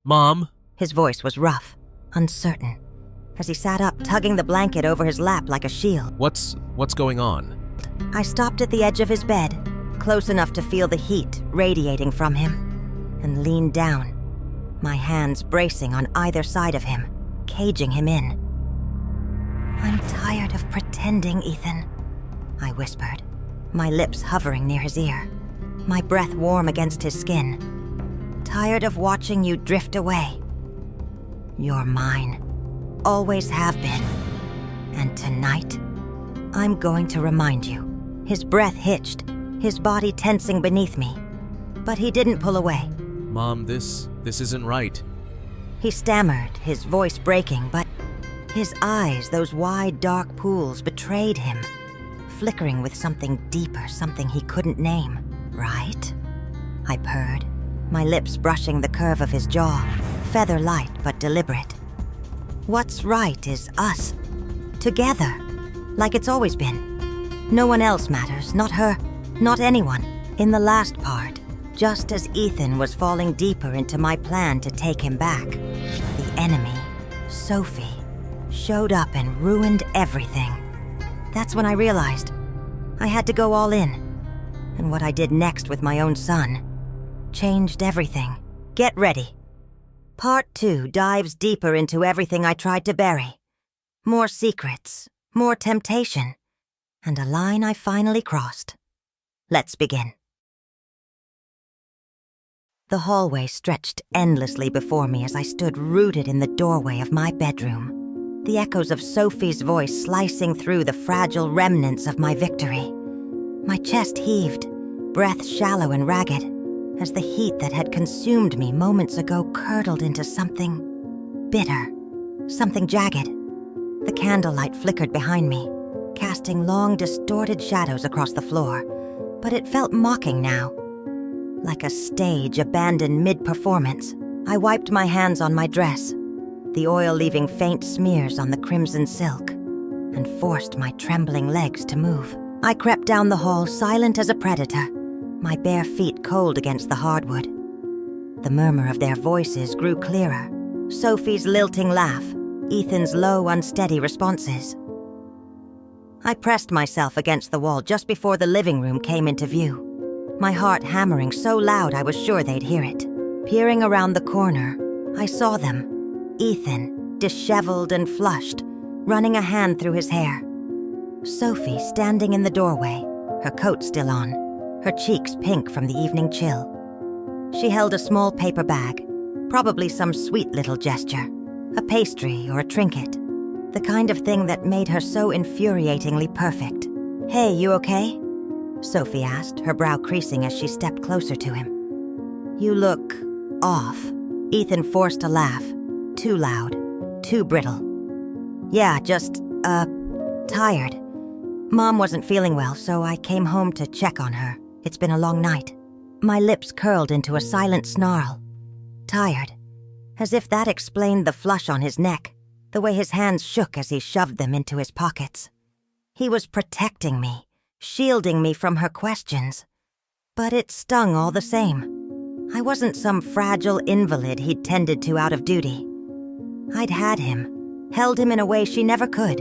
Mom? His voice was rough, uncertain, as he sat up, tugging the blanket over his lap like a shield. What's going on? I stopped at the edge of his bed, close enough to feel the heat radiating from him, and leaned down, my hands bracing on either side of him, caging him in. "I'm tired of pretending, Ethan," I whispered, my lips hovering near his ear, my breath warm against his skin. "Tired of watching you drift away. You're mine. Always have been. And tonight, I'm going to remind you." His breath hitched, his body tensing beneath me. But he didn't pull away. Mom, this isn't right. He stammered, his voice breaking, but his eyes, those wide, dark pools, betrayed him, flickering with something deeper, something he couldn't name. "Right?" I purred, my lips brushing the curve of his jaw, feather light but deliberate. "What's right is us. Together. Like it's always been. No one else matters, not her, not anyone." In the last part, just as Ethan was falling deeper into my plan to take him back, the enemy, Sophie, showed up and ruined everything. That's when I realized I had to go all in. And what I did next with my own son changed everything. Get ready. Part 2 dives deeper into everything I tried to bury. More secrets, more temptation, and a line I finally crossed. Let's begin. The hallway stretched endlessly before me as I stood rooted in the doorway of my bedroom, the echoes of Sophie's voice slicing through the fragile remnants of my victory. My chest heaved, breath shallow and ragged, as the heat that had consumed me moments ago curdled into something bitter, something jagged. The candlelight flickered behind me, casting long, distorted shadows across the floor, but it felt mocking now. Like a stage abandoned mid-performance, I wiped my hands on my dress, the oil leaving faint smears on the crimson silk, and forced my trembling legs to move. I crept down the hall, silent as a predator, my bare feet cold against the hardwood. The murmur of their voices grew clearer, Sophie's lilting laugh, Ethan's low, unsteady responses. I pressed myself against the wall just before the living room came into view, my heart hammering so loud I was sure they'd hear it. Peering around the corner, I saw them. Ethan, disheveled and flushed, running a hand through his hair. Sophie standing in the doorway, her coat still on, her cheeks pink from the evening chill. She held a small paper bag, probably some sweet little gesture, a pastry or a trinket, the kind of thing that made her so infuriatingly perfect. "Hey, you okay?" Sophie asked, her brow creasing as she stepped closer to him. "You look off." Ethan forced a laugh, too loud, too brittle. "Yeah, just, tired. Mom wasn't feeling well, so I came home to check on her. It's been a long night." My lips curled into a silent snarl. Tired. As if that explained the flush on his neck, the way his hands shook as he shoved them into his pockets. He was protecting me, shielding me from her questions. But it stung all the same. I wasn't some fragile invalid he'd tended to out of duty. I'd had him, held him in a way she never could,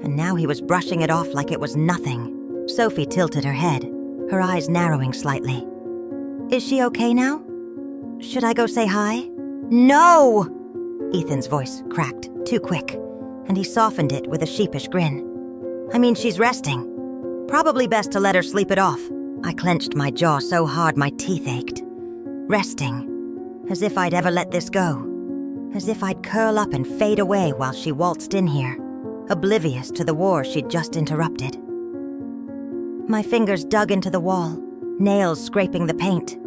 and now he was brushing it off like it was nothing. Sophie tilted her head, her eyes narrowing slightly. "Is she okay now? Should I go say hi?" "No!" Ethan's voice cracked, too quick, and he softened it with a sheepish grin. "I mean, she's resting. Probably best to let her sleep it off." I clenched my jaw so hard my teeth ached. Resting, as if I'd ever let this go. As if I'd curl up and fade away while she waltzed in here, oblivious to the war she'd just interrupted. My fingers dug into the wall, nails scraping the paint,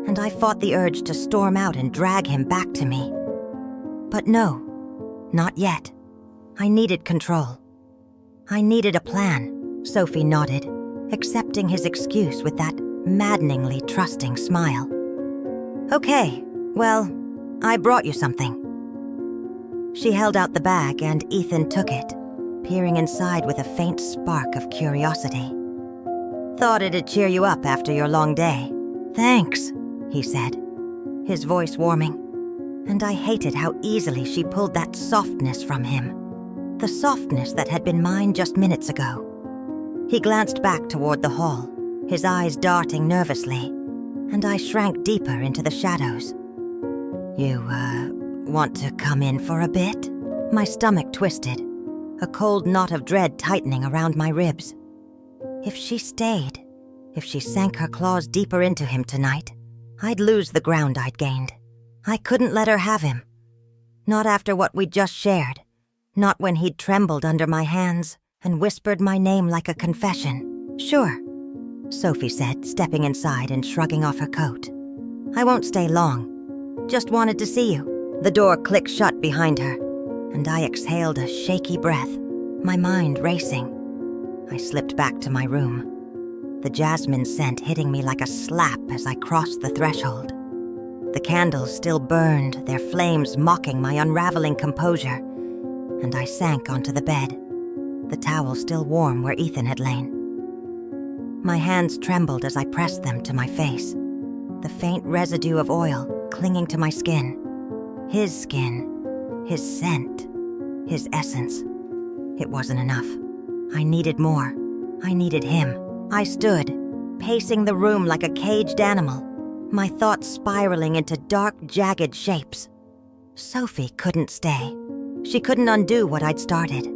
and I fought the urge to storm out and drag him back to me. But no, not yet. I needed control. I needed a plan. Sophie nodded, accepting his excuse with that maddeningly trusting smile. "Okay, well, I brought you something." She held out the bag and Ethan took it, peering inside with a faint spark of curiosity. "Thought it'd cheer you up after your long day." "Thanks," he said, his voice warming. and I hated how easily she pulled that softness from him. The softness that had been mine just minutes ago. He glanced back toward the hall, his eyes darting nervously, and I shrank deeper into the shadows. You, want to come in for a bit? My stomach twisted, a cold knot of dread tightening around my ribs. If she stayed, if she sank her claws deeper into him tonight, I'd lose the ground I'd gained. I couldn't let her have him. Not after what we'd just shared. Not when he'd trembled under my hands and whispered my name like a confession. Sure, Sophie said, stepping inside and shrugging off her coat. I won't stay long. Just wanted to see you. The door clicked shut behind her, and I exhaled a shaky breath, my mind racing. I slipped back to my room, the jasmine scent hitting me like a slap as I crossed the threshold. The candles still burned, their flames mocking my unraveling composure, and I sank onto the bed, the towel still warm where Ethan had lain. My hands trembled as I pressed them to my face, the faint residue of oil clinging to my skin. His skin, his scent, his essence. It wasn't enough. I needed more. I needed him. I stood, pacing the room like a caged animal, my thoughts spiraling into dark, jagged shapes. Sophie couldn't stay. She couldn't undo what I'd started.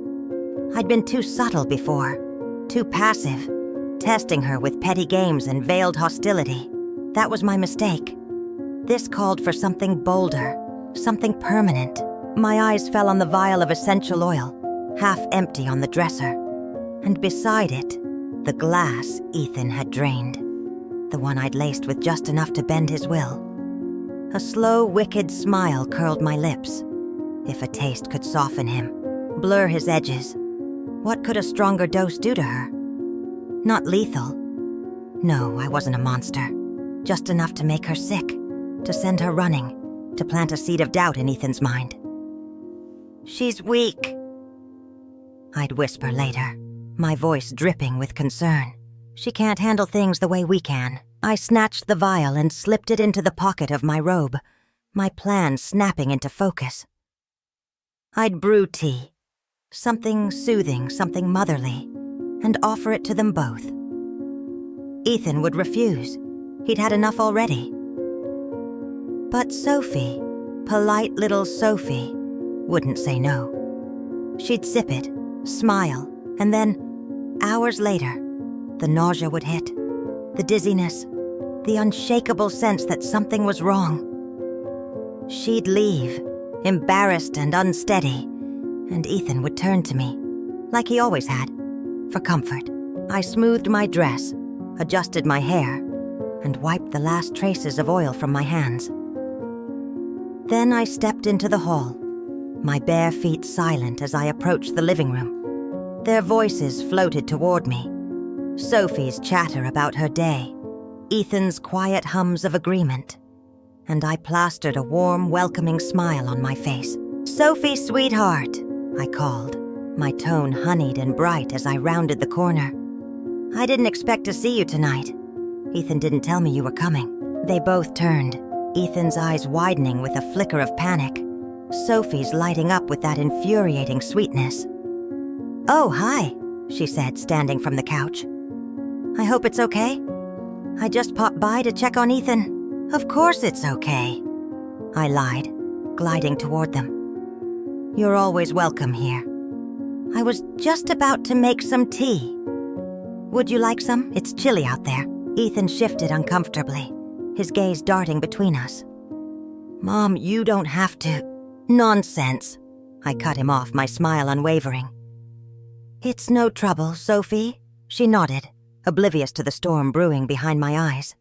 I'd been too subtle before, too passive, testing her with petty games and veiled hostility. That was my mistake. This called for something bolder, something permanent. My eyes fell on the vial of essential oil, half empty on the dresser, and beside it, the glass Ethan had drained, the one I'd laced with just enough to bend his will. A slow, wicked smile curled my lips. If a taste could soften him, blur his edges, what could a stronger dose do to her? Not lethal. No, I wasn't a monster. Just enough to make her sick, to send her running, to plant a seed of doubt in Ethan's mind. She's weak, I'd whisper later, my voice dripping with concern. She can't handle things the way we can. I snatched the vial and slipped it into the pocket of my robe, my plan snapping into focus. I'd brew tea, something soothing, something motherly, and offer it to them both. Ethan would refuse. He'd had enough already. But Sophie, polite little Sophie, wouldn't say no. She'd sip it, smile, and then, hours later, the nausea would hit, the dizziness, the unshakable sense that something was wrong. She'd leave, embarrassed and unsteady, and Ethan would turn to me, like he always had, for comfort. I smoothed my dress, adjusted my hair, and wiped the last traces of oil from my hands. Then I stepped into the hall, my bare feet silent as I approached the living room. Their voices floated toward me. Sophie's chatter about her day, Ethan's quiet hums of agreement, and I plastered a warm, welcoming smile on my face. "Sophie, sweetheart," I called, my tone honeyed and bright as I rounded the corner. "I didn't expect to see you tonight. Ethan didn't tell me you were coming." They both turned, Ethan's eyes widening with a flicker of panic, Sophie's lighting up with that infuriating sweetness. "Oh, hi," she said, standing from the couch. "I hope it's okay. I just popped by to check on Ethan." "Of course it's okay," I lied, gliding toward them. "You're always welcome here. I was just about to make some tea. Would you like some? It's chilly out there." Ethan shifted uncomfortably, his gaze darting between us. "Mom, you don't have to." "Nonsense," I cut him off, my smile unwavering. "It's no trouble, Sophie," she nodded, oblivious to the storm brewing behind my eyes.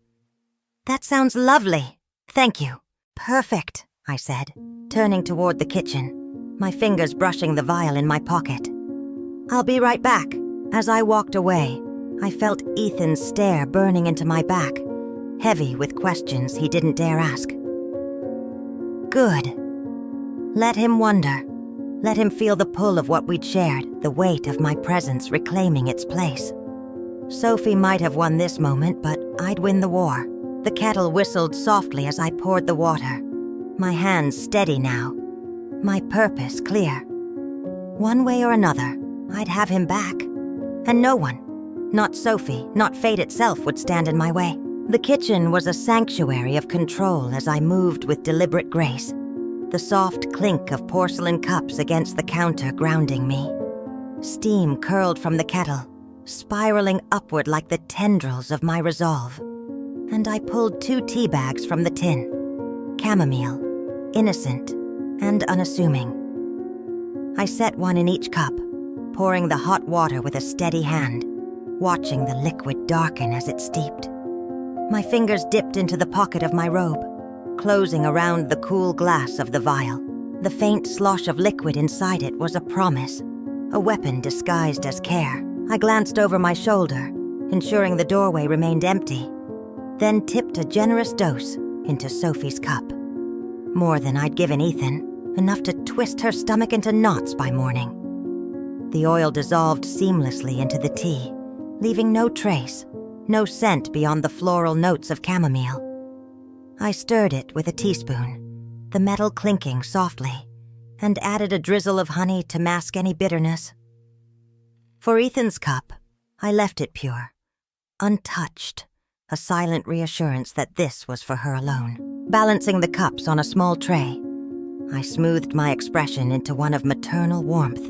"That sounds lovely. Thank you." "Perfect," I said, turning toward the kitchen, my fingers brushing the vial in my pocket. "I'll be right back." As I walked away, I felt Ethan's stare burning into my back, heavy with questions he didn't dare ask. Good. Let him wonder. Let him feel the pull of what we'd shared, the weight of my presence reclaiming its place. Sophie might have won this moment, but I'd win the war. The kettle whistled softly as I poured the water, My hands steady now, my purpose clear. One way or another, I'd have him back. And no one, not Sophie, not fate itself, would stand in my way. The kitchen was a sanctuary of control as I moved with deliberate grace, the soft clink of porcelain cups against the counter grounding me. Steam curled from the kettle, spiraling upward like the tendrils of my resolve. And I pulled 2 tea bags from the tin, chamomile, innocent and unassuming. I set one in each cup, pouring the hot water with a steady hand, watching the liquid darken as it steeped. My fingers dipped into the pocket of my robe, closing around the cool glass of the vial. The faint slosh of liquid inside it was a promise, a weapon disguised as care. I glanced over my shoulder, ensuring the doorway remained empty, then tipped a generous dose into Sophie's cup. More than I'd given Ethan, enough to twist her stomach into knots by morning. The oil dissolved seamlessly into the tea, leaving no trace, no scent beyond the floral notes of chamomile. I stirred it with a teaspoon, the metal clinking softly, and added a drizzle of honey to mask any bitterness. For Ethan's cup, I left it pure, untouched, a silent reassurance that this was for her alone. Balancing the cups on a small tray, I smoothed my expression into one of maternal warmth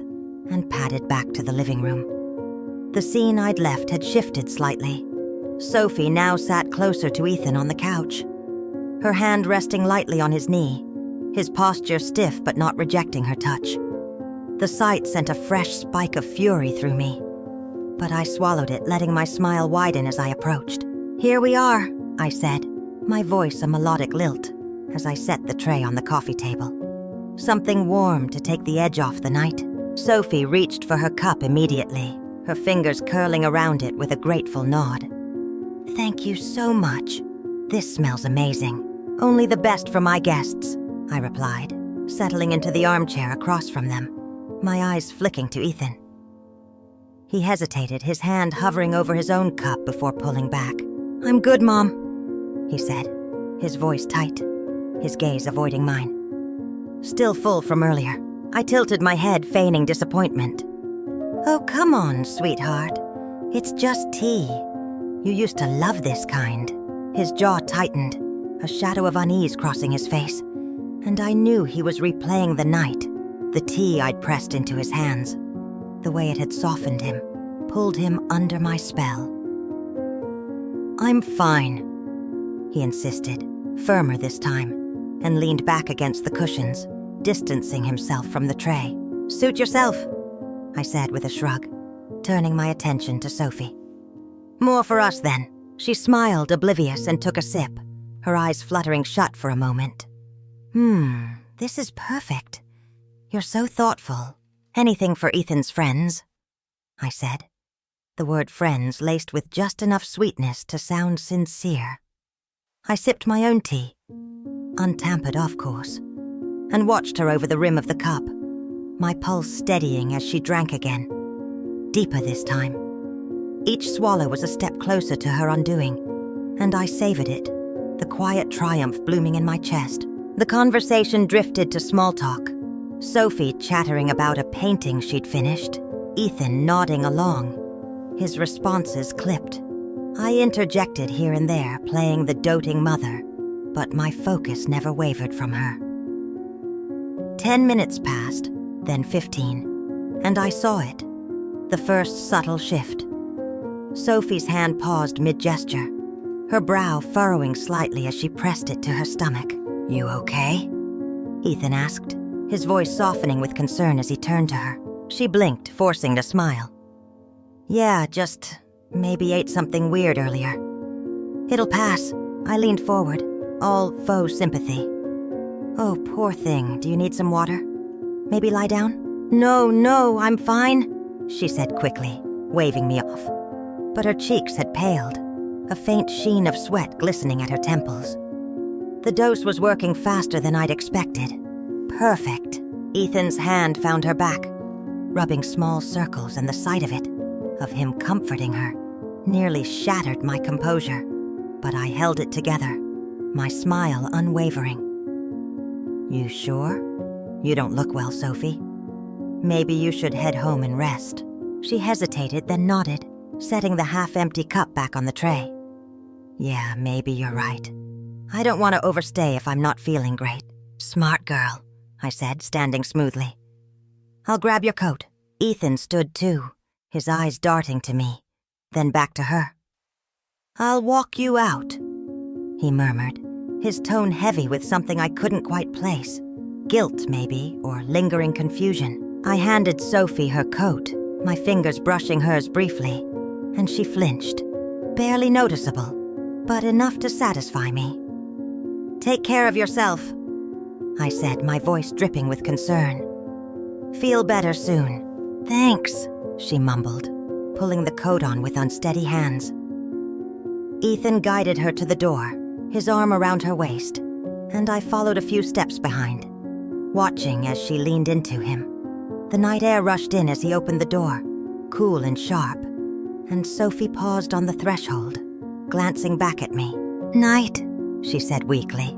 and padded back to the living room. The scene I'd left had shifted slightly. Sophie now sat closer to Ethan on the couch, her hand resting lightly on his knee, his posture stiff but not rejecting her touch. The sight sent a fresh spike of fury through me, but I swallowed it, letting my smile widen as I approached. "Here we are," I said, my voice a melodic lilt, as I set the tray on the coffee table. Something warm to take the edge off the night. Sophie reached for her cup immediately, her fingers curling around it with a grateful nod. "Thank you so much. This smells amazing. Only the best for my guests," I replied, settling into the armchair across from them, my eyes flicking to Ethan. He hesitated, his hand hovering over his own cup before pulling back. "I'm good, Mom," he said, his voice tight, his gaze avoiding mine. Still full from earlier, I tilted my head, feigning disappointment. "Oh, come on, sweetheart. It's just tea. You used to love this kind." His jaw tightened, a shadow of unease crossing his face, and I knew he was replaying the night, the tea I'd pressed into his hands, the way it had softened him, pulled him under my spell. "I'm fine," he insisted, firmer this time, and leaned back against the cushions, distancing himself from the tray. "Suit yourself," I said with a shrug, turning my attention to Sophie. "More for us, then." She smiled, oblivious, and took a sip, her eyes fluttering shut for a moment. This is perfect. You're so thoughtful. Anything for Ethan's friends," I said, the word friends laced with just enough sweetness to sound sincere. I sipped my own tea, untampered of course, and watched her over the rim of the cup, my pulse steadying as she drank again, deeper this time. Each swallow was a step closer to her undoing, and I savored it, the quiet triumph blooming in my chest. The conversation drifted to small talk, Sophie chattering about a painting she'd finished, Ethan nodding along, his responses clipped. I interjected here and there, playing the doting mother, but my focus never wavered from her. 10 minutes passed, then 15, and I saw it, the first subtle shift. Sophie's hand paused mid-gesture, her brow furrowing slightly as she pressed it to her stomach. "You okay?" Ethan asked, his voice softening with concern as he turned to her. She blinked, forcing a smile. "Yeah, just maybe ate something weird earlier." "It'll pass." I leaned forward, all faux sympathy. "Oh, poor thing. Do you need some water? Maybe lie down?" No, I'm fine," she said quickly, waving me off. But her cheeks had paled, a faint sheen of sweat glistening at her temples. The dose was working faster than I'd expected. Perfect. Ethan's hand found her back, rubbing small circles, and the sight of it, of him comforting her, nearly shattered my composure. But I held it together, my smile unwavering. You sure? You don't look well, Sophie. Maybe you should head home and rest. She hesitated, then nodded, setting the half-empty cup back on the tray. Yeah, maybe you're right. I don't want to overstay if I'm not feeling great. Smart girl, I said, standing smoothly. I'll grab your coat. Ethan stood too, his eyes darting to me, then back to her. I'll walk you out, he murmured, his tone heavy with something I couldn't quite place. Guilt, maybe, or lingering confusion. I handed Sophie her coat, my fingers brushing hers briefly, and she flinched. Barely noticeable, but enough to satisfy me. Take care of yourself, I said, my voice dripping with concern. Feel better soon. Thanks, she mumbled, pulling the coat on with unsteady hands. Ethan guided her to the door, his arm around her waist, and I followed a few steps behind, watching as she leaned into him. The night air rushed in as he opened the door, cool and sharp, and Sophie paused on the threshold, glancing back at me. Night, she said weakly,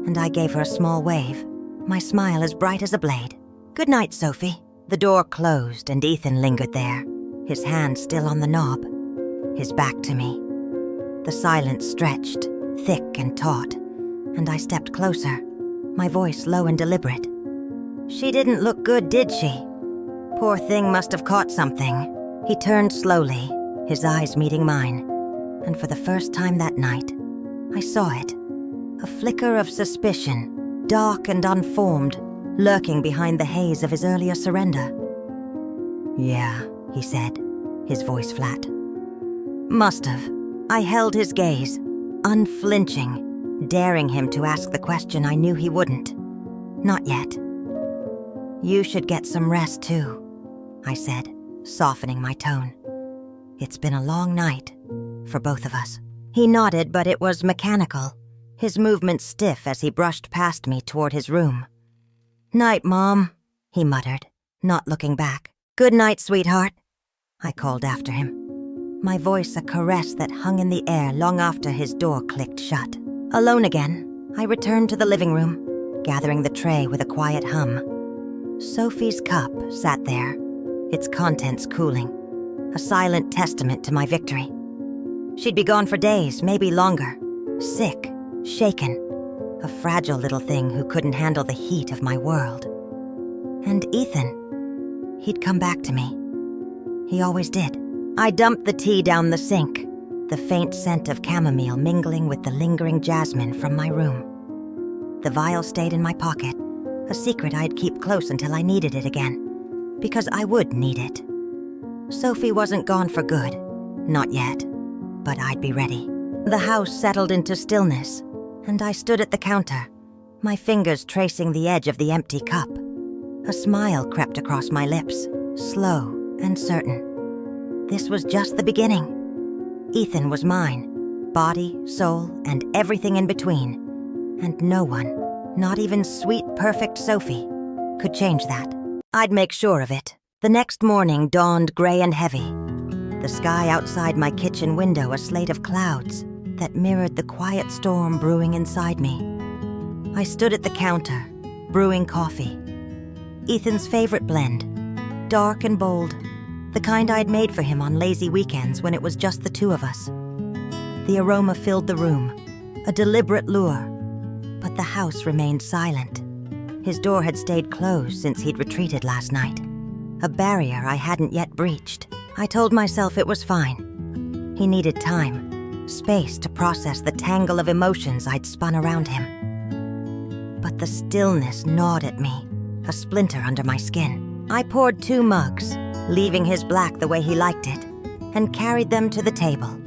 and I gave her a small wave, my smile as bright as a blade. Good night, Sophie. The door closed and Ethan lingered there, his hand still on the knob, his back to me. The silence stretched, thick and taut, and I stepped closer, my voice low and deliberate. She didn't look good, did she? Poor thing must have caught something. He turned slowly, his eyes meeting mine, and for the first time that night, I saw it. A flicker of suspicion, dark and unformed, lurking behind the haze of his earlier surrender. Yeah, he said, his voice flat. Must have. I held his gaze, unflinching, daring him to ask the question I knew he wouldn't. Not yet. You should get some rest too, I said, softening my tone. It's been a long night, for both of us. He nodded, but it was mechanical, his movements stiff as he brushed past me toward his room. Night, Mom, he muttered, not looking back. Good night, sweetheart, I called after him, my voice a caress that hung in the air long after his door clicked shut. Alone again, I returned to the living room, gathering the tray with a quiet hum. Sophie's cup sat there, its contents cooling, a silent testament to my victory. She'd be gone for days, maybe longer, sick, shaken, a fragile little thing who couldn't handle the heat of my world. And Ethan, he'd come back to me. He always did. I dumped the tea down the sink, the faint scent of chamomile mingling with the lingering jasmine from my room. The vial stayed in my pocket, a secret I'd keep close until I needed it again, because I would need it. Sophie wasn't gone for good, not yet, but I'd be ready. The house settled into stillness, and I stood at the counter, my fingers tracing the edge of the empty cup. A smile crept across my lips, slow and certain. This was just the beginning. Ethan was mine, body, soul, and everything in between. And no one, not even sweet, perfect Sophie, could change that. I'd make sure of it. The next morning dawned gray and heavy. The sky outside my kitchen window a slate of clouds that mirrored the quiet storm brewing inside me. I stood at the counter, brewing coffee. Ethan's favorite blend, dark and bold, the kind I'd made for him on lazy weekends when it was just the two of us. The aroma filled the room, a deliberate lure, but the house remained silent. His door had stayed closed since he'd retreated last night, a barrier I hadn't yet breached. I told myself it was fine. He needed time, space to process the tangle of emotions I'd spun around him. But the stillness gnawed at me, a splinter under my skin. I poured 2 mugs, leaving his black the way he liked it, and carried them to the table.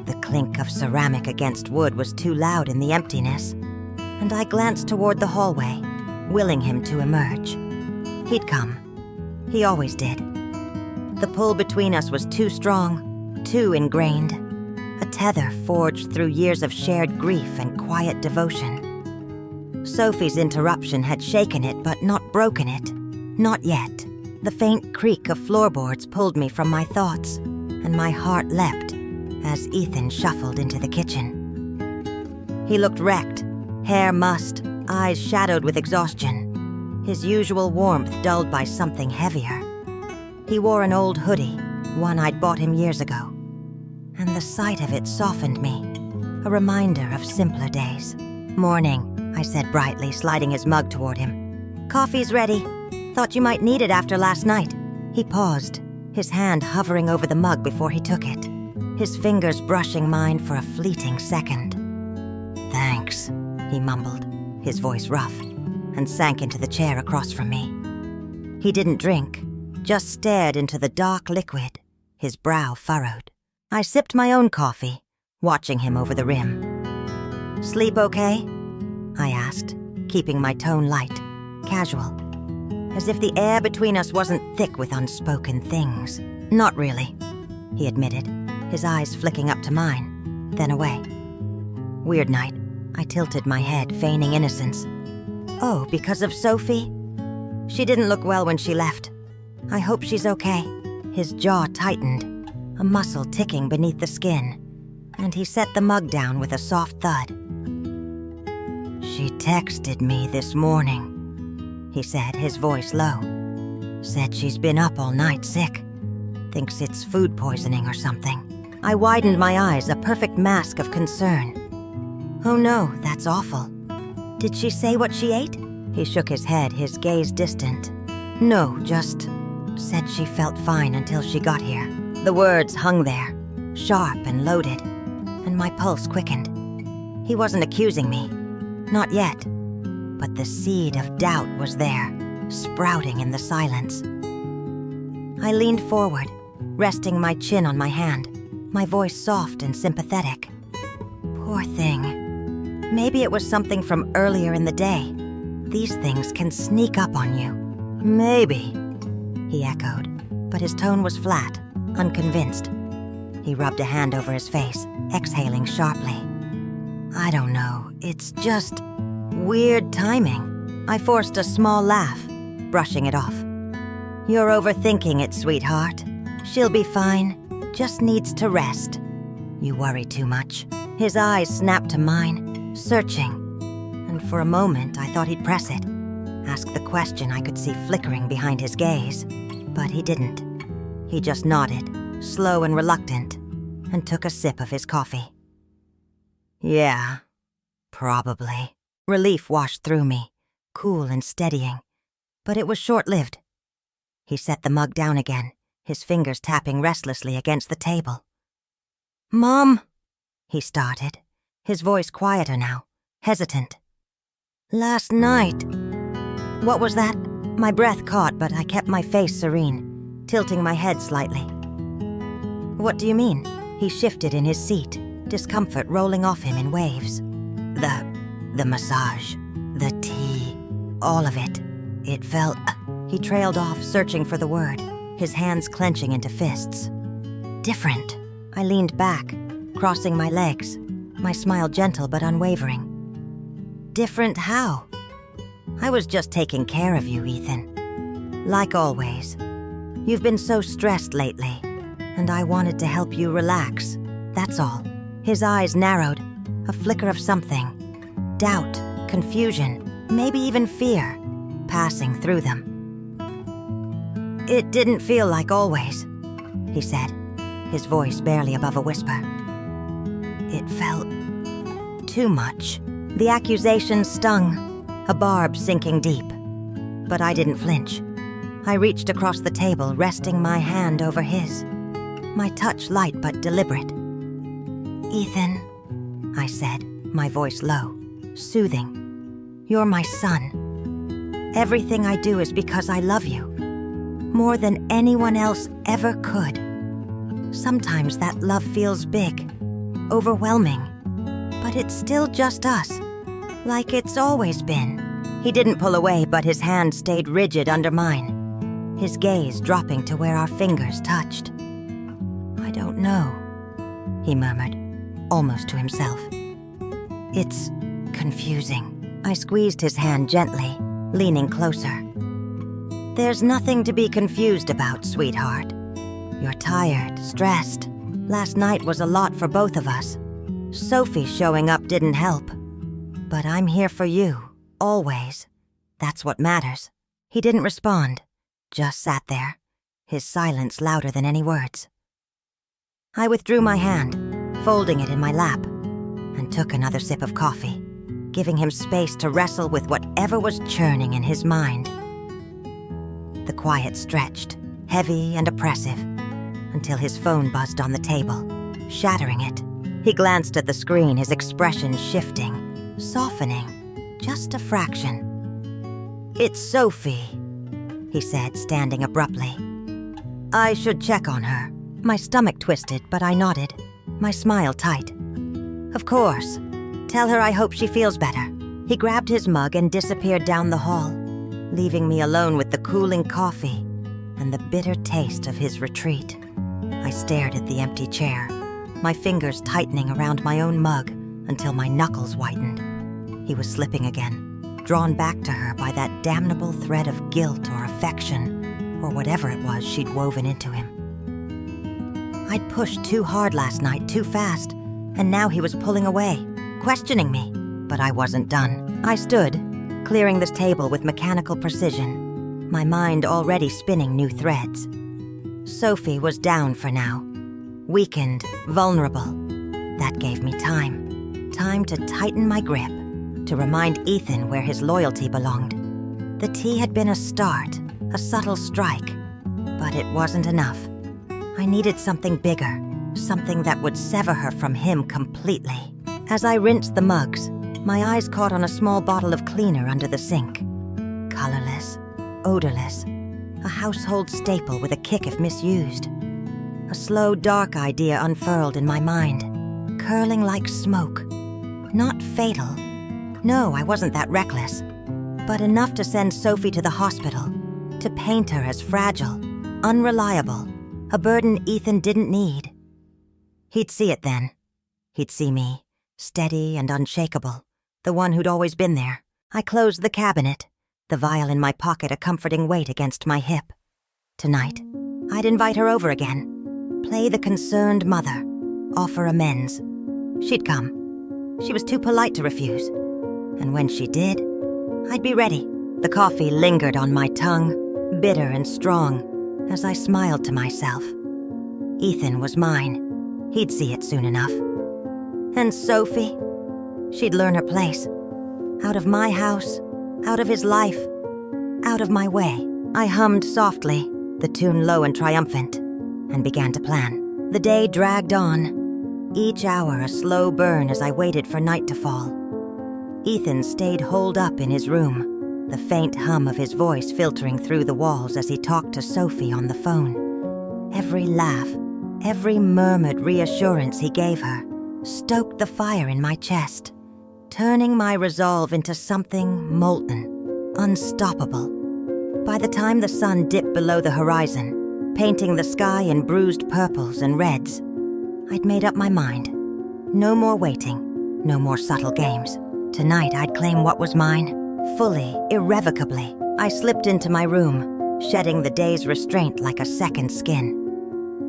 The clink of ceramic against wood was too loud in the emptiness, and I glanced toward the hallway, willing him to emerge. He'd come. He always did. The pull between us was too strong, too ingrained, a tether forged through years of shared grief and quiet devotion. Sophie's interruption had shaken it, but not broken it. Not yet. The faint creak of floorboards pulled me from my thoughts, and my heart leapt as Ethan shuffled into the kitchen. He looked wrecked, hair mussed, eyes shadowed with exhaustion, his usual warmth dulled by something heavier. He wore an old hoodie, one I'd bought him years ago, and the sight of it softened me, a reminder of simpler days. "Morning," I said brightly, sliding his mug toward him. "Coffee's ready. Thought you might need it after last night." He paused, his hand hovering over the mug before he took it, his fingers brushing mine for a fleeting second. "Thanks," he mumbled, his voice rough, and sank into the chair across from me. He didn't drink, just stared into the dark liquid, his brow furrowed. I sipped my own coffee, watching him over the rim. "Sleep okay?" I asked, keeping my tone light, casual, as if the air between us wasn't thick with unspoken things. "Not really," he admitted, his eyes flicking up to mine, then away. "Weird night." I tilted my head, feigning innocence. "Oh, because of Sophie? She didn't look well when she left. I hope she's okay." His jaw tightened, a muscle ticking beneath the skin, and he set the mug down with a soft thud. "She texted me this morning," he said, his voice low. "Said she's been up all night sick. Thinks it's food poisoning or something." I widened my eyes, a perfect mask of concern. "Oh no, that's awful. Did she say what she ate?" He shook his head, his gaze distant. "No, just said she felt fine until she got here." The words hung there, sharp and loaded, and my pulse quickened. He wasn't accusing me, not yet, but the seed of doubt was there, sprouting in the silence. I leaned forward, resting my chin on my hand, my voice soft and sympathetic. "Poor thing. Maybe it was something from earlier in the day. These things can sneak up on you." "Maybe," he echoed, but his tone was flat, unconvinced. He rubbed a hand over his face, exhaling sharply. "I don't know, it's just weird timing." I forced a small laugh, brushing it off. "You're overthinking it, sweetheart. She'll be fine, just needs to rest. You worry too much." His eyes snapped to mine, searching, and for a moment I thought he'd press it, ask the question I could see flickering behind his gaze, but he didn't. He just nodded, slow and reluctant, and took a sip of his coffee. "Yeah, probably." Relief washed through me, cool and steadying, but it was short-lived. He set the mug down again, his fingers tapping restlessly against the table. "Mom," he started, his voice quieter now, hesitant. "Last night." "What was that?" My breath caught, but I kept my face serene, tilting my head slightly. "What do you mean?" He shifted in his seat, discomfort rolling off him in waves. The massage, the tea, all of it. It felt..." He trailed off, searching for the word, his hands clenching into fists. "Different." I leaned back, crossing my legs, my smile gentle but unwavering. "Different how?" "I was just taking care of you, Ethan. Like always. You've been so stressed lately, and I wanted to help you relax, that's all." His eyes narrowed, a flicker of something. Doubt, confusion, maybe even fear, passing through them. "It didn't feel like always," he said, his voice barely above a whisper. "It felt too much." The accusation stung, a barb sinking deep. But I didn't flinch. I reached across the table, resting my hand over his, my touch light but deliberate. "Ethan," I said, my voice low, soothing. "You're my son. Everything I do is because I love you, more than anyone else ever could. Sometimes that love feels big, overwhelming, but it's still just us, like it's always been." He didn't pull away, but his hand stayed rigid under mine, his gaze dropping to where our fingers touched. "I don't know," he murmured, almost to himself. "It's confusing." I squeezed his hand gently, leaning closer. "There's nothing to be confused about, sweetheart. You're tired, stressed. Last night was a lot for both of us. Sophie showing up didn't help. But I'm here for you, always. That's what matters. He didn't respond, just sat there, his silence louder than any words. I withdrew my hand, folding it in my lap, and took another sip of coffee, giving him space to wrestle with whatever was churning in his mind. The quiet stretched, heavy and oppressive, until his phone buzzed on the table, shattering it. He glanced at the screen, his expression shifting, softening, just a fraction. "It's Sophie," he said, standing abruptly. "I should check on her." My stomach twisted, but I nodded, my smile tight. "Of course. Tell her I hope she feels better." He grabbed his mug and disappeared down the hall, leaving me alone with the cooling coffee and the bitter taste of his retreat. I stared at the empty chair, my fingers tightening around my own mug until my knuckles whitened. He was slipping again, drawn back to her by that damnable thread of guilt or affection, or whatever it was she'd woven into him. I'd pushed too hard last night, too fast, and now he was pulling away, questioning me. But I wasn't done. I stood, clearing the table with mechanical precision, my mind already spinning new threads. Sophie was down for now, weakened, vulnerable. That gave me time to tighten my grip, to remind Ethan where his loyalty belonged. The tea had been a start, a subtle strike, but it wasn't enough. I needed something bigger, something that would sever her from him completely. As I rinsed the mugs, my eyes caught on a small bottle of cleaner under the sink. Colorless, odorless, a household staple with a kick if misused. A slow, dark idea unfurled in my mind, curling like smoke. Not fatal. No, I wasn't that reckless. But enough to send Sophie to the hospital, to paint her as fragile, unreliable, a burden Ethan didn't need. He'd see it then. He'd see me, steady and unshakable, the one who'd always been there. I closed the cabinet, the vial in my pocket a comforting weight against my hip. Tonight, I'd invite her over again, play the concerned mother, offer amends. She'd come. She was too polite to refuse. And when she did, I'd be ready. The coffee lingered on my tongue, bitter and strong, as I smiled to myself. Ethan was mine. He'd see it soon enough. And Sophie? She'd learn her place. Out of my house, out of his life, out of my way. I hummed softly, the tune low and triumphant, and began to plan. The day dragged on, each hour a slow burn as I waited for night to fall. Ethan stayed holed up in his room, the faint hum of his voice filtering through the walls as he talked to Sophie on the phone. Every laugh, every murmured reassurance he gave her stoked the fire in my chest, turning my resolve into something molten, unstoppable. By the time the sun dipped below the horizon, painting the sky in bruised purples and reds, I'd made up my mind. No more waiting, no more subtle games. Tonight I'd claim what was mine, fully, irrevocably. I slipped into my room, shedding the day's restraint like a second skin.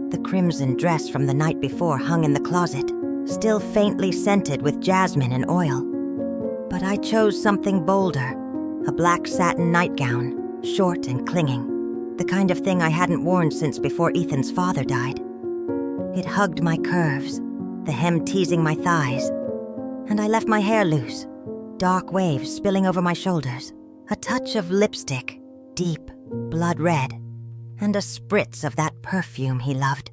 The crimson dress from the night before hung in the closet, still faintly scented with jasmine and oil. But I chose something bolder, a black satin nightgown, short and clinging, the kind of thing I hadn't worn since before Ethan's father died. It hugged my curves, the hem teasing my thighs, and I left my hair loose, dark waves spilling over my shoulders, a touch of lipstick, deep, blood red, and a spritz of that perfume he loved,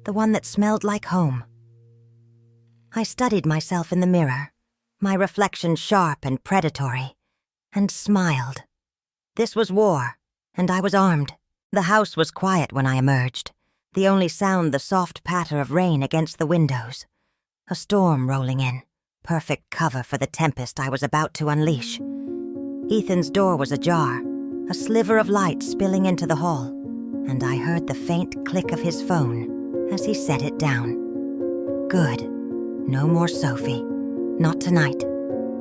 the one that smelled like home. I studied myself in the mirror, my reflection sharp and predatory, and smiled. This was war, and I was armed. The house was quiet when I emerged, the only sound the soft patter of rain against the windows. A storm rolling in, perfect cover for the tempest I was about to unleash. Ethan's door was ajar, a sliver of light spilling into the hall, and I heard the faint click of his phone as he set it down. Good. No more Sophie. Not tonight.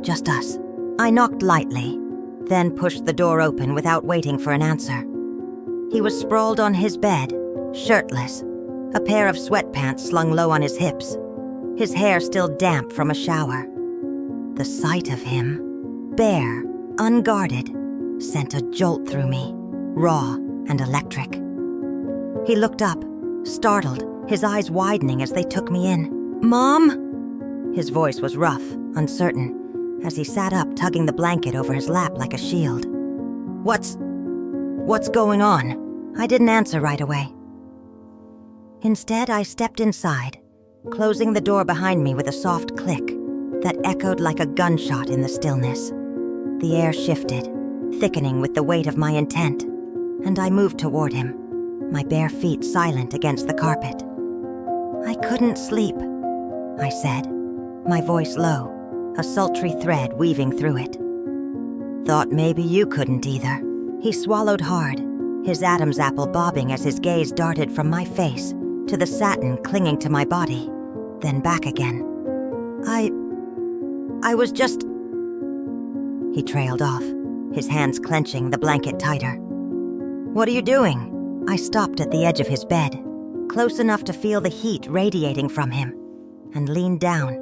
Just us. I knocked lightly, then pushed the door open without waiting for an answer. He was sprawled on his bed, shirtless, a pair of sweatpants slung low on his hips, his hair still damp from a shower. The sight of him, bare, unguarded, sent a jolt through me, raw and electric. He looked up, startled, his eyes widening as they took me in. "Mom?" His voice was rough, uncertain, as he sat up tugging the blanket over his lap like a shield. What's going on?" I didn't answer right away. Instead, I stepped inside, closing the door behind me with a soft click that echoed like a gunshot in the stillness. The air shifted, thickening with the weight of my intent, and I moved toward him, my bare feet silent against the carpet. "I couldn't sleep," I said, my voice low, a sultry thread weaving through it. "Thought maybe you couldn't either." He swallowed hard, his Adam's apple bobbing as his gaze darted from my face to the satin clinging to my body, then back again. I was just... He trailed off, his hands clenching the blanket tighter. "What are you doing?" I stopped at the edge of his bed, close enough to feel the heat radiating from him, and leaned down,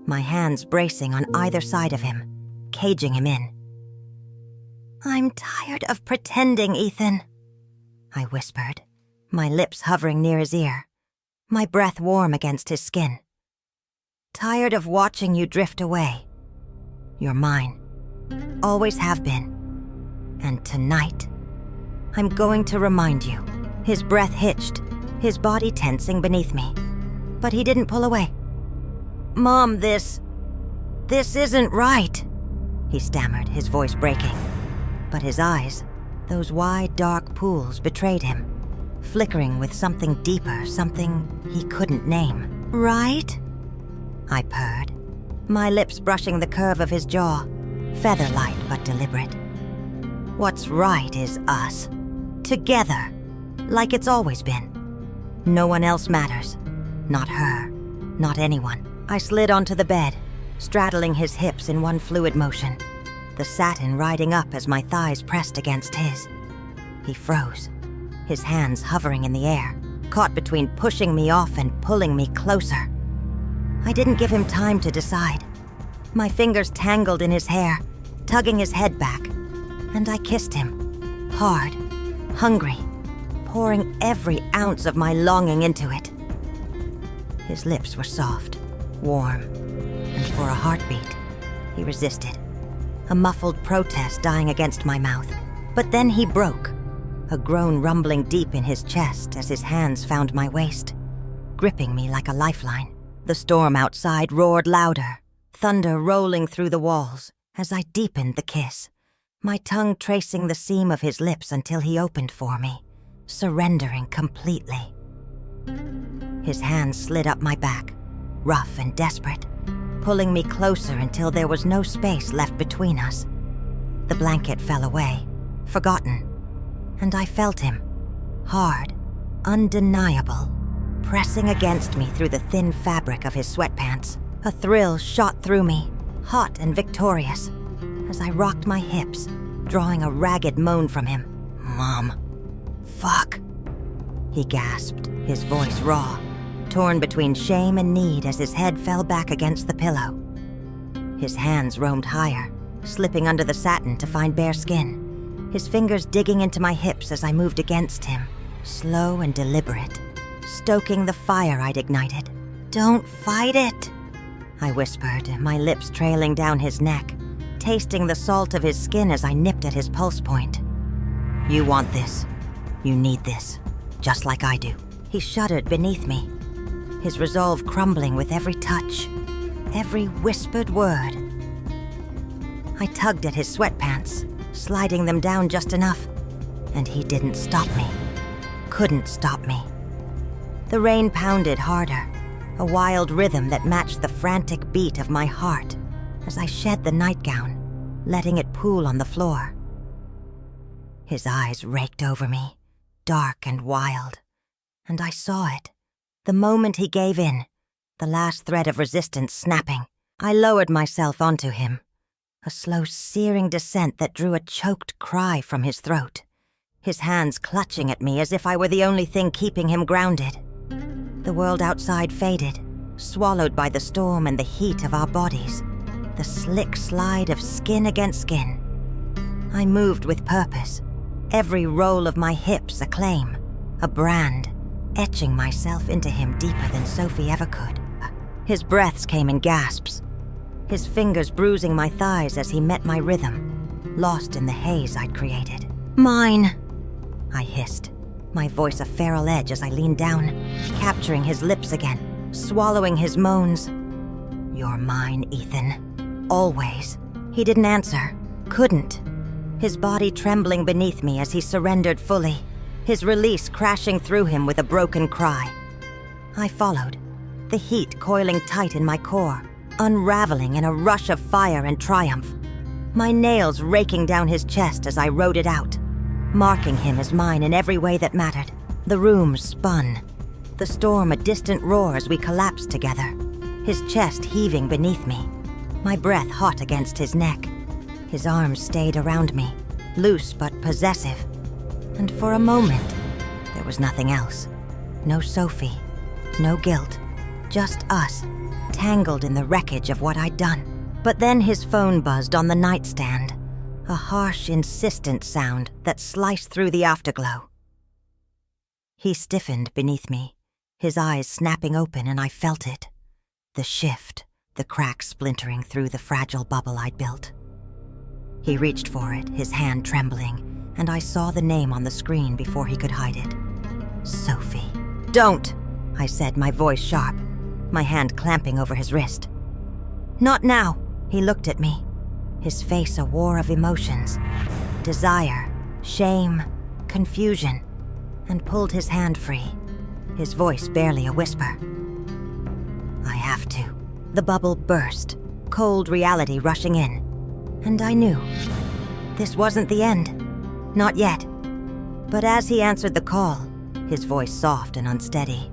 my hands bracing on either side of him, caging him in. "I'm tired of pretending, Ethan," I whispered, my lips hovering near his ear, my breath warm against his skin. "Tired of watching you drift away. You're mine. Always have been. And tonight, I'm going to remind you." His breath hitched, his body tensing beneath me. But he didn't pull away. "Mom, this isn't right," he stammered, his voice breaking. But his eyes, those wide, dark pools, betrayed him, flickering with something deeper, something he couldn't name. "Right?" I purred, my lips brushing the curve of his jaw, feather-light but deliberate. "What's right is us. Together, like it's always been. No one else matters. Not her, not anyone." I slid onto the bed, straddling his hips in one fluid motion, the satin riding up as my thighs pressed against his. He froze, his hands hovering in the air, caught between pushing me off and pulling me closer. I didn't give him time to decide. My fingers tangled in his hair, tugging his head back, and I kissed him, hard, hungry, pouring every ounce of my longing into it. His lips were soft, warm, and for a heartbeat, he resisted, a muffled protest dying against my mouth. But then he broke, a groan rumbling deep in his chest as his hands found my waist, gripping me like a lifeline. The storm outside roared louder, thunder rolling through the walls as I deepened the kiss, my tongue tracing the seam of his lips until he opened for me, surrendering completely. His hands slid up my back, rough and desperate, pulling me closer until there was no space left between us. The blanket fell away, forgotten, and I felt him, hard, undeniable, pressing against me through the thin fabric of his sweatpants. A thrill shot through me, hot and victorious, as I rocked my hips, drawing a ragged moan from him. "Mom. Fuck," he gasped, his voice raw, torn between shame and need as his head fell back against the pillow. His hands roamed higher, slipping under the satin to find bare skin, his fingers digging into my hips as I moved against him, slow and deliberate, stoking the fire I'd ignited. "Don't fight it," I whispered, my lips trailing down his neck, tasting the salt of his skin as I nipped at his pulse point. "You want this. You need this, just like I do." He shuddered beneath me, his resolve crumbling with every touch, every whispered word. I tugged at his sweatpants, sliding them down just enough, and he didn't stop me. Couldn't stop me. The rain pounded harder, a wild rhythm that matched the frantic beat of my heart as I shed the nightgown, letting it pool on the floor. His eyes raked over me, dark and wild, and I saw it. The moment he gave in, the last thread of resistance snapping, I lowered myself onto him, a slow searing descent that drew a choked cry from his throat, his hands clutching at me as if I were the only thing keeping him grounded. The world outside faded, swallowed by the storm and the heat of our bodies, the slick slide of skin against skin, I moved with purpose, every roll of my hips a claim, a brand, etching myself into him deeper than Sophie ever could. His breaths came in gasps, his fingers bruising my thighs as he met my rhythm, lost in the haze I'd created. "Mine," I hissed, my voice a feral edge as I leaned down, capturing his lips again, swallowing his moans. "You're mine, Ethan. Always." He didn't answer, couldn't. His body trembling beneath me as he surrendered fully, his release crashing through him with a broken cry. I followed, the heat coiling tight in my core, unraveling in a rush of fire and triumph, my nails raking down his chest as I rode it out, marking him as mine in every way that mattered. The room spun, the storm a distant roar as we collapsed together, his chest heaving beneath me, my breath hot against his neck. His arms stayed around me, loose but possessive, and for a moment, there was nothing else. No Sophie, no guilt, just us, tangled in the wreckage of what I'd done. But then his phone buzzed on the nightstand, a harsh, insistent sound that sliced through the afterglow. He stiffened beneath me, his eyes snapping open, and I felt it. The shift, the cracks splintering through the fragile bubble I'd built. He reached for it, his hand trembling, and I saw the name on the screen before he could hide it. Sophie. "Don't," I said, my voice sharp, my hand clamping over his wrist. "Not now." He looked at me, his face a war of emotions, desire, shame, confusion, and pulled his hand free, his voice barely a whisper. "I have to." The bubble burst, cold reality rushing in, and I knew this wasn't the end. Not yet. But as he answered the call, his voice soft and unsteady,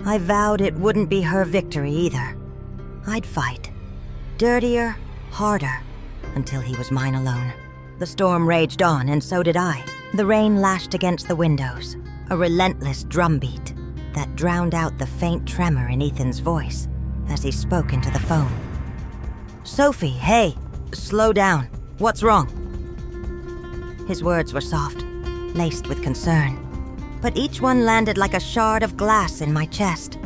I vowed it wouldn't be her victory either. I'd fight. Dirtier, harder, until he was mine alone. The storm raged on, and so did I. The rain lashed against the windows, a relentless drumbeat that drowned out the faint tremor in Ethan's voice as he spoke into the phone. "Sophie, hey, slow down. What's wrong?" His words were soft, laced with concern, but each one landed like a shard of glass in my chest.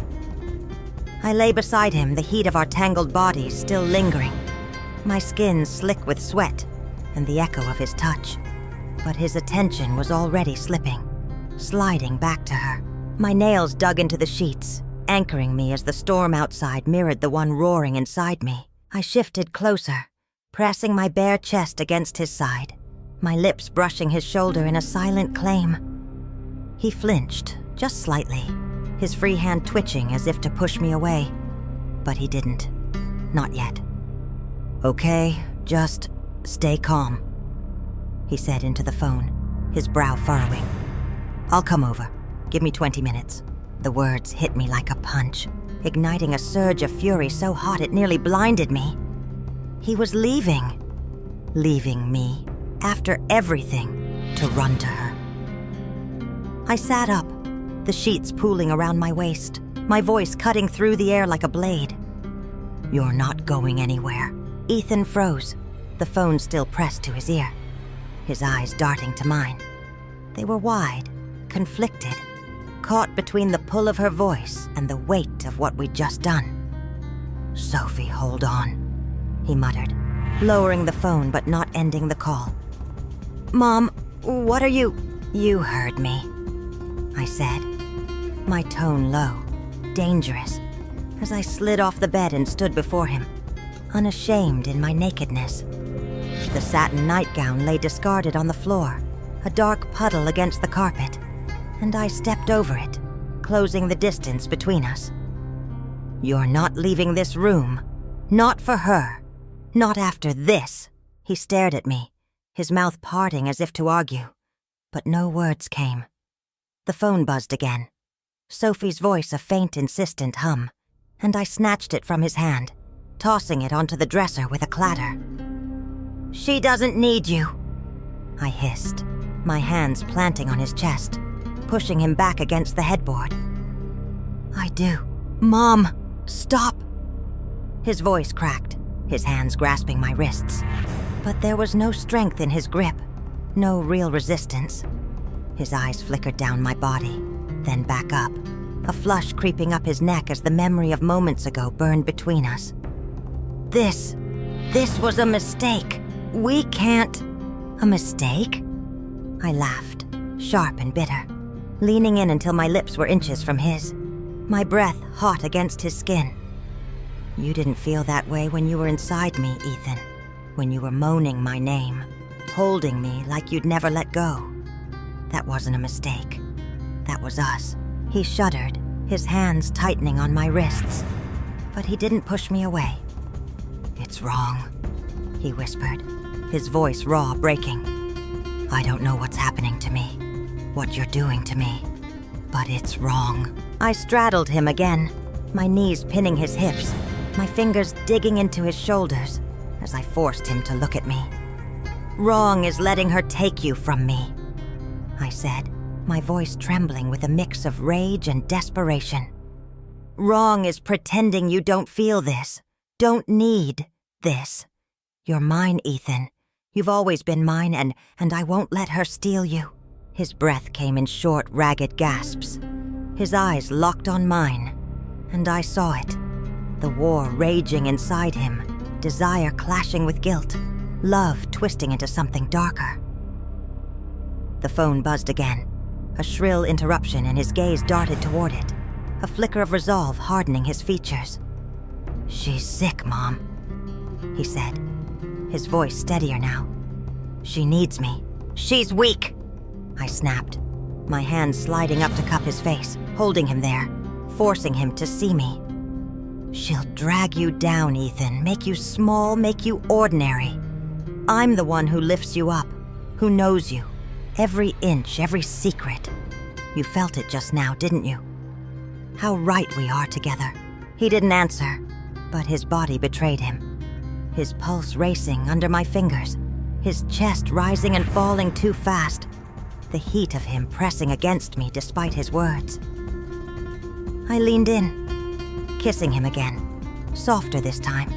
I lay beside him, the heat of our tangled bodies still lingering, my skin slick with sweat and the echo of his touch. But his attention was already slipping, sliding back to her. My nails dug into the sheets, anchoring me as the storm outside mirrored the one roaring inside me. I shifted closer, pressing my bare chest against his side, my lips brushing his shoulder in a silent claim. He flinched, just slightly, his free hand twitching as if to push me away. But he didn't. Not yet. "Okay, just stay calm," he said into the phone, his brow furrowing. "I'll come over. Give me 20 minutes. The words hit me like a punch, igniting a surge of fury so hot it nearly blinded me. He was leaving. Leaving me, after everything, to run to her. I sat up, the sheets pooling around my waist, my voice cutting through the air like a blade. "You're not going anywhere." Ethan froze, the phone still pressed to his ear, his eyes darting to mine. They were wide, conflicted, caught between the pull of her voice and the weight of what we'd just done. "Sophie, hold on," he muttered, lowering the phone but not ending the call. "Mom, what are you—" "You heard me," I said, my tone low, dangerous, as I slid off the bed and stood before him, unashamed in my nakedness. The satin nightgown lay discarded on the floor, a dark puddle against the carpet, and I stepped over it, closing the distance between us. "You're not leaving this room. Not for her. Not after this." He stared at me, his mouth parting as if to argue, but no words came. The phone buzzed again, Sophie's voice a faint, insistent hum, and I snatched it from his hand, tossing it onto the dresser with a clatter. "She doesn't need you," I hissed, my hands planting on his chest, pushing him back against the headboard. "I do. Mom, stop." His voice cracked, his hands grasping my wrists. But there was no strength in his grip, no real resistance. His eyes flickered down my body, then back up, a flush creeping up his neck as the memory of moments ago burned between us. This was a mistake. We can't... A mistake? I laughed, sharp and bitter, leaning in until my lips were inches from his, my breath hot against his skin. You didn't feel that way when you were inside me, Ethan, when you were moaning my name, holding me like you'd never let go. That wasn't a mistake. That was us. He shuddered, his hands tightening on my wrists, but he didn't push me away. It's wrong, he whispered, his voice raw, breaking. I don't know what's happening to me, what you're doing to me, but it's wrong. I straddled him again, my knees pinning his hips, my fingers digging into his shoulders as I forced him to look at me. Wrong is letting her take you from me, I said, my voice trembling with a mix of rage and desperation. Wrong is pretending you don't feel this, don't need this. You're mine, Ethan. You've always been mine, and I won't let her steal you. His breath came in short, ragged gasps. His eyes locked on mine, and I saw it. The war raging inside him, desire clashing with guilt, love twisting into something darker. The phone buzzed again, a shrill interruption, and his gaze darted toward it, a flicker of resolve hardening his features. She's sick, Mom, he said, his voice steadier now. She needs me. She's weak, I snapped, my hands sliding up to cup his face, holding him there, forcing him to see me. She'll drag you down, Ethan, make you small, make you ordinary. I'm the one who lifts you up, who knows you, every inch, every secret. You felt it just now, didn't you? How right we are together. He didn't answer, but his body betrayed him. His pulse racing under my fingers, his chest rising and falling too fast, the heat of him pressing against me despite his words. I leaned in, kissing him again, softer this time,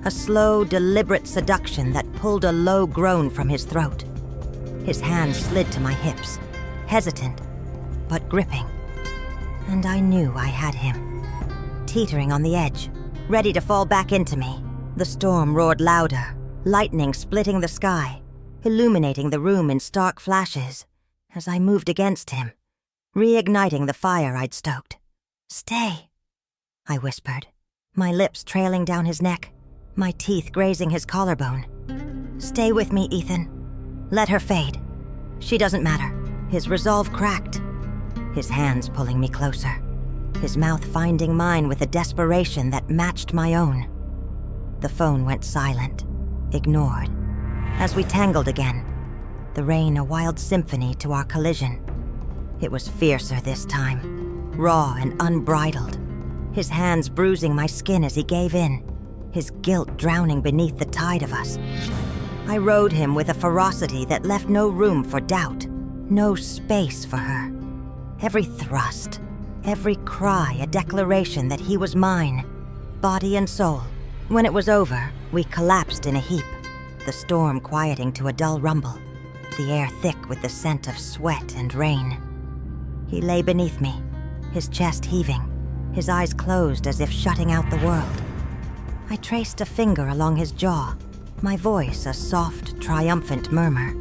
a slow, deliberate seduction that pulled a low groan from his throat. His hands slid to my hips, hesitant, but gripping. And I knew I had him, teetering on the edge, ready to fall back into me. The storm roared louder, lightning splitting the sky, illuminating the room in stark flashes as I moved against him, reigniting the fire I'd stoked. Stay, I whispered, my lips trailing down his neck, my teeth grazing his collarbone. Stay with me, Ethan. Let her fade. She doesn't matter. His resolve cracked, his hands pulling me closer, his mouth finding mine with a desperation that matched my own. The phone went silent, ignored, as we tangled again, the rain a wild symphony to our collision. It was fiercer this time, raw and unbridled, his hands bruising my skin as he gave in, his guilt drowning beneath the tide of us. I rode him with a ferocity that left no room for doubt, no space for her. Every thrust, every cry a declaration that he was mine, body and soul. When it was over, we collapsed in a heap, the storm quieting to a dull rumble, the air thick with the scent of sweat and rain. He lay beneath me, his chest heaving, his eyes closed as if shutting out the world. I traced a finger along his jaw, my voice a soft, triumphant murmur.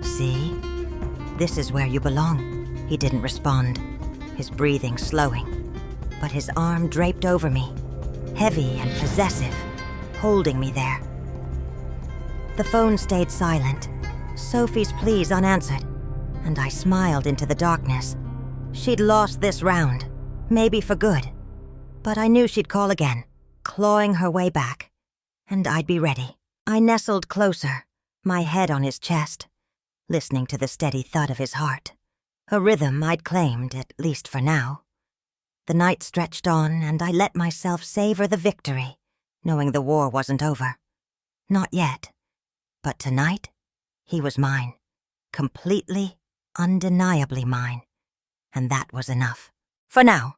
See? This is where you belong. He didn't respond, his breathing slowing, but his arm draped over me, heavy and possessive, holding me there. The phone stayed silent, Sophie's pleas unanswered, and I smiled into the darkness. She'd lost this round, maybe for good, but I knew she'd call again, clawing her way back, and I'd be ready. I nestled closer, my head on his chest, listening to the steady thud of his heart, a rhythm I'd claimed, at least for now. The night stretched on, and I let myself savor the victory, knowing the war wasn't over. Not yet. But tonight, he was mine. Completely, undeniably mine. And that was enough. For now.